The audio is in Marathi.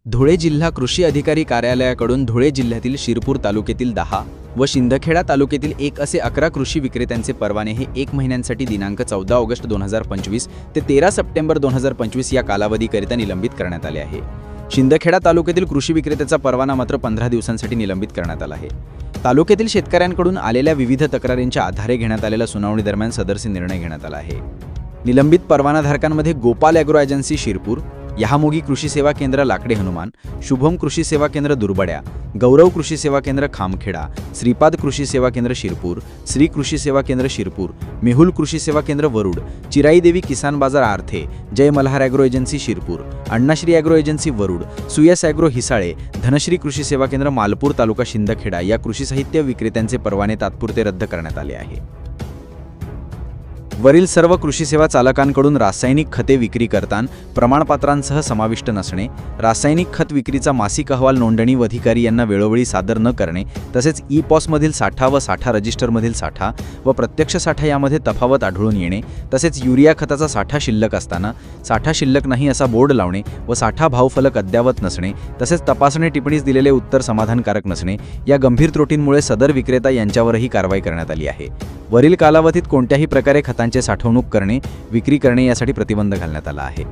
धुळे जिल्हा कृषी अधिकारी कार्यालयाकडून धुळे जिल्ह्यातील शिरपूर तालुक्यातील 10 व शिंदखेडा तालुक्यातील 1 असे 11 कृषी विक्रेत्यांचे परवाने हे 1 महिन्यांसाठी दिनांक 14 ऑगस्ट 2025 ते 13 सप्टेंबर 2025 या कालावधीकरिता निलंबित करण्यात आले आहे। शिंदखेडा तालुक्यातील कृषी विक्रेत्याचा परवाना मात्र 15 दिवसांसाठी निलंबित करण्यात आला आहे। तालुक्यातील शेतकऱ्यांकडून आलेल्या विविध तक्रारींच्या आधारे घेण्यात आलेल्या सुनावणी दरम्यान सदरचे निर्णय घेण्यात आला आहे। निलंबित परवानाधारकांमध्ये गोपाल ॲग्रो एजन्सी शिरपूर, यहामोगी कृषी सेवा केंद्र लाकडे हनुमान, शुभम कृषी सेवा केंद्र दुर्बड्या, गौरव कृषी सेवा केंद्र खामखेडा, श्रीपाद कृषी सेवा केंद्र शिरपूर, श्री कृषी सेवा केंद्र शिरपूर, मेहुल कृषी सेवा केंद्र वरुड, चिराई Devi Kisan Bazar Arthe, Jai Malhar agro agency Shirpur, Annashree agro agency Warud, Suyash agro Hisale, Dhanshree Krishi Seva केंद्र मालपूर तालुका शिंदखेडा या कृषी साहित्य विक्रेत्यांचे परवाने तात्पुरते रद्द करण्यात आले आहे। वरील सर्व कृषी सेवा चालकांकडून रासायनिक खते विक्री करताना प्रमाणपत्रांसह समाविष्ट नसणे, रासायनिक खत विक्रीचा मासिक अहवाल नोंदणी अधिकारी यांना वेळोवेळी सादर न करणे, तसेच ई-पॉस मधील साठा व साठा रजिस्टरमधील साठा व प्रत्यक्ष साठा यामध्ये तफावत आढळून येणे, तसेच युरिया खताचा साठा शिल्लक असताना साठा शिल्लक नाही असा बोर्ड लावणे व साठा भावफलक अद्यावत नसणे, तसेच तपासणी टिप्पणीस दिलेले उत्तर समाधानकारक नसणे या गंभीर त्रुटींमुळे सदर विक्रेता यांच्यावरही कारवाई करण्यात आली आहे। वरील कालावधीत कोणत्याही प्रकारे खतांची साठवणूक करणे, विक्री करणे यासाठी प्रतिबंध घालण्यात आला आहे।